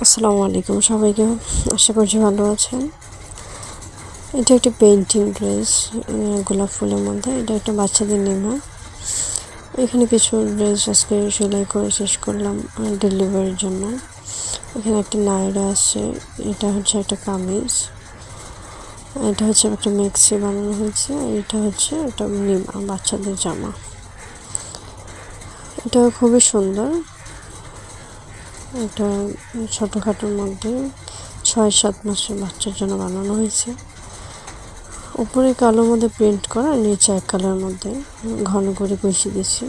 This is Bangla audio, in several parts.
আসসালামু আলাইকুম সবাইকে, আশা করছি ভালো আছেন। এটা একটি পেইন্টিং ড্রেস, গোলাপ ফুলের মধ্যে। এটা একটা বাচ্চাদের নেওয়া। এখানে কিছু ড্রেস আজকে সেলাই করে শেষ করলাম ডেলিভারির জন্য। এখানে একটা নায়রা আছে, এটা হচ্ছে একটা কামিজ, এটা হচ্ছে একটা মেক্সি বানানো হয়েছে, এটা হচ্ছে একটা নিমা বাচ্চাদের জামা। এটা খুবই সুন্দর। এটা ছোটোখাটোর মধ্যে 6-7 মাসের বাচ্চার জন্য বানানো হয়েছে। উপরে কালোর মধ্যে প্রিন্ট করা, নিচে এক কালার মধ্যে ঘন করে কুচি দিয়েছি।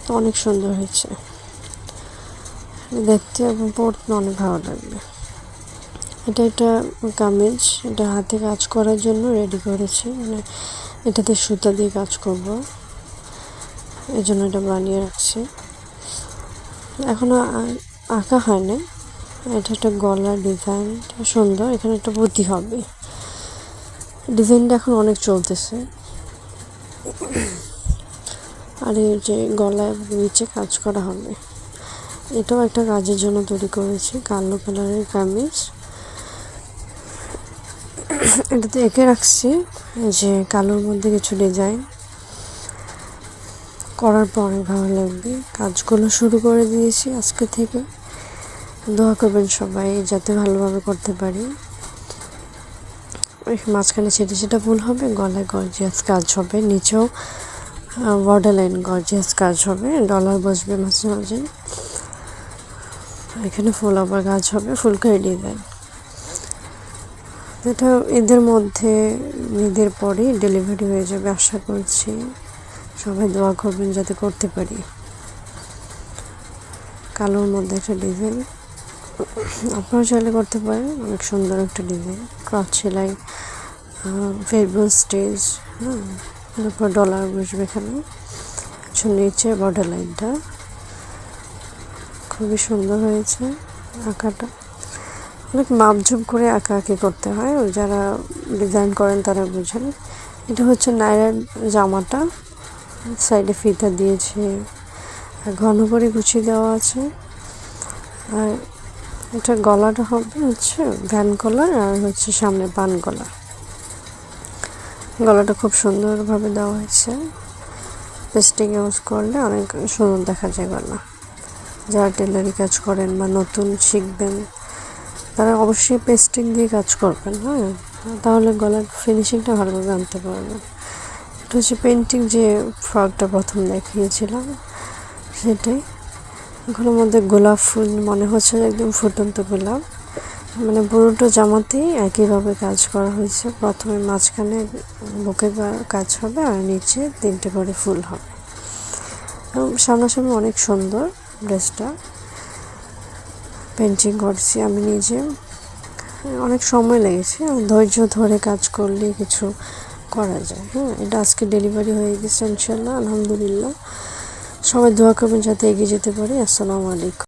তো অনেক সুন্দর হয়েছে দেখতে এবং পরতে অনেক ভালো লাগবে। এটা একটা কামিজ, এটা হাতে কাজ করার জন্য রেডি করেছি, মানে এটাতে সুতা দিয়ে কাজ করব, এই জন্য এটা বানিয়ে রাখছি। এখনো আঁকা হয় না। এটা একটা গলার ডিজাইন সুন্দর, এখানে একটা বুদ্ধি হবে। ডিজাইনটা এখন অনেক চলতেছে। আর এই যে গলায় নিচে কাজ করা হবে, এটাও একটা কাজের জন্য তৈরি করেছি। কালো কালারের কামিজ, এটাতে এঁকে রাখছি যে কালোর মধ্যে কিছু ডিজাইন করার পরে ভালো লাগবে। কাজগুলো শুরু করে দিয়েছি আজকে থেকে। দোয়া করবেন সবাই যাতে ভালোভাবে করতে পারি। মাঝখানে সেটা ফুল হবে, গলায় গর্জিয়াস কাজ হবে, নিচেও বর্ডার লাইন গর্জিয়াস কাজ হবে, ডলার বসবে মাঝে মাঝে। এখানে ফুল আবার কাজ হবে, ফুলকারি ডিজাইন। এটা ঈদের মধ্যে, ঈদের পরেই ডেলিভারি হয়ে যাবে আশা করছি। সবাই দোয়া করবেন যাতে করতে পারি। কালোর মধ্যে একটা ডিজাইন, আপনারা চাইলে করতে পারেন। অনেক সুন্দর একটা ডিজাইন, ক্রস সেলাই, ভেরিয়েবল স্টেজ, তারপর ডলার বসবে এখানে। নিচে বর্ডার লাইনটা খুবই সুন্দর হয়েছে। আঁকাটা অনেক মাপঝুপ করে আঁকি করতে হয়, যারা ডিজাইন করেন তারা বুঝেন। এটা হচ্ছে নায়রার জামাটা, সাইডে ফিতা দিয়েছে, আর ঘন করে গুছিয়ে দেওয়া আছে। আর এটা গলাটা হবে হচ্ছে ভ্যান গলার, আর হচ্ছে সামনে পান গলা। গলাটা খুব সুন্দরভাবে দেওয়া হয়েছে। পেস্টিং ইউজ করলে অনেক সুন্দর দেখা যায় গলা। যারা টেলারি কাজ করেন বা নতুন শিখবেন তারা অবশ্যই পেস্টিং দিয়ে কাজ করবেন, হ্যাঁ, তাহলে গলার ফিনিশিংটা ভালোভাবে আনতে পারবেন। এটা হচ্ছে পেন্টিং যে ফ্রকটা প্রথম দেখিয়েছিলাম সেটাই। এগুলোর মধ্যে গোলাপ ফুল মনে হচ্ছে একদম ফুটন্ত গোলাপ, মানে পুরোটা জামাতেই একইভাবে কাজ করা হয়েছে। প্রথমে মাঝখানে বুকে কাজ হবে, আর নিচে 3টে করে ফুল হবে। এবং সামনাসামনি অনেক সুন্দর ড্রেসটা পেন্টিং করছি আমি নিজে। অনেক সময় লেগেছে, ধৈর্য ধরে কাজ করলে কিছু করা যায়। হ্যাঁ, এটা আজকে ডেলিভারি হয়ে গেছে ইনশাল্লাহ, আলহামদুলিল্লাহ। সবাই দোয়া করবেন যাতে এগিয়ে যেতে পারি। আসসালামু আলাইকুম।